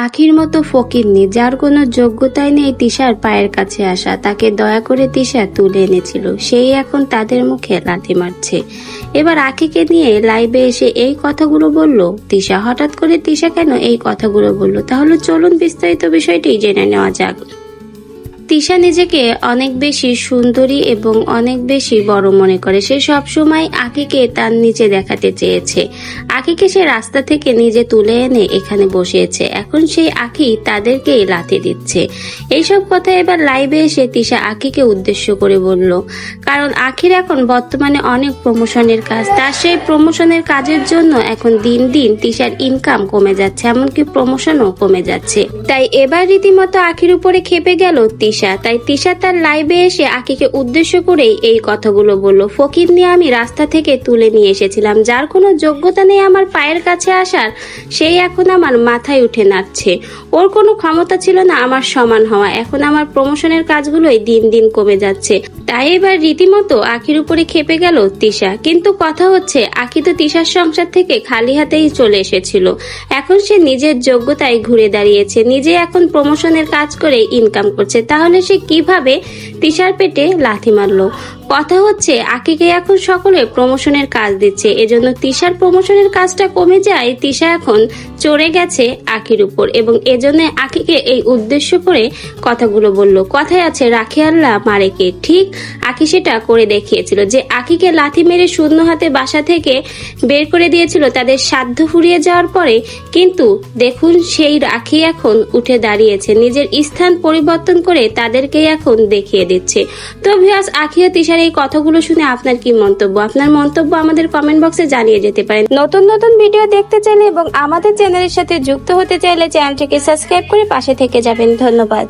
আখির মতো ফকিন্নি যার কোনো যোগ্যতাই নেই তিশার পায়ের কাছে আসা, তাকে দয়া করে তিশা তুলে এনেছিল, সেই এখন তাদের মুখে লাথি মারছে। এবার আখিকে নিয়ে লাইভে এসে এই কথাগুলো বলল তিশা। হঠাৎ করে তিশা কেন এই কথাগুলো বলল? তাহলে চলুন বিস্তারিত বিষয়টি জেনে নেওয়া যাক। তিশা নিজেকে অনেক বেশি সুন্দরী এবং অনেক বেশি বড় মনে করে। সে সবসময় আখিকে তার নিচে দেখাতে চেয়েছে। আখিকে সে রাস্তা থেকে নিজে তুলে এনে এখানে বসিয়েছে। এখন সেই আখি তাদেরকেই লাথি দিচ্ছে। এইসব কথা এবার লাইভে এসে তিশা আখিকে উদ্দেশ্য করে বলল, কারণ আখির এখন বর্তমানে অনেক প্রমোশনের কাজ। তার সেই প্রমোশনের কাজের জন্য এখন দিন দিন তিশার ইনকাম কমে যাচ্ছে, এমনকি প্রমোশনও কমে যাচ্ছে। তাই এবার রীতিমতো আখির উপরে খেপে গেল তিশা। তাই তিশা তার লাইভে এসে আখিকে উদ্দেশ্য করেই এই কথাগুলো বলল। ফকির নিয়ে আমি রাস্তা থেকে তুলে নিয়ে এসেছিলাম, যার কোনো যোগ্যতা নেই আমার পায়ের কাছে আসার, সেই এখন আমার মাথায় উঠে নাচছে। ওর কোনো ক্ষমতা ছিল না আমার সমান হওয়া। এখন আমার প্রমোশনের কাজগুলোই দিন দিন কমে যাচ্ছে। তাই এবার রীতিমতো আখির উপরে খেপে গেল তিশা। কিন্তু কথা হচ্ছে আখি তো তিশার সংসার থেকে খালি হাতেই চলে এসেছিল। এখন সে নিজের যোগ্যতায় ঘুরে দাঁড়িয়েছে, নিজে এখন প্রমোশনের কাজ করে ইনকাম করছে। তাহলে সে কিভাবে তিশার পেটে লাথি মারলো? কথা হচ্ছে আখিকে এখন সকলে প্রমোশনের কাজ দিচ্ছে, এজন্য তিশার প্রমোশনের কাজটা কমে যায়। তিশা এখন চড়ে গেছে আখির উপর এবং এজন্য আখিকে এই উদ্দেশ্য করে কথাগুলো বলল। কথায় আছে রাখে আল্লাহ মারে কে। ঠিক আখি সেটা করে দেখিয়েছিল, যে আখিকে লাথি মেরে শূন্য হাতে বাসা থেকে বের করে দিয়েছিল তাদের সাধ্য ফুরিয়ে যাওয়ার পরে। কিন্তু দেখুন সেই আখি এখন উঠে দাঁড়িয়েছে, নিজের স্থান পরিবর্তন করে তাদেরকেই এখন দেখিয়ে দিচ্ছে। তো ভিউয়ার্স, আখি ও তিশার এই কথাগুলো শুনে আপনার কি মন্তব্য? আপনার মন্তব্য আমাদের কমেন্ট বক্সে জানিয়ে যেতে পারেন। নতুন নতুন ভিডিও দেখতে চাইলে এবং আমাদের চ্যানেলের সাথে যুক্ত হতে চাইলে চ্যানেলটিকে সাবস্ক্রাইব করে পাশে থেকে যাবেন। ধন্যবাদ।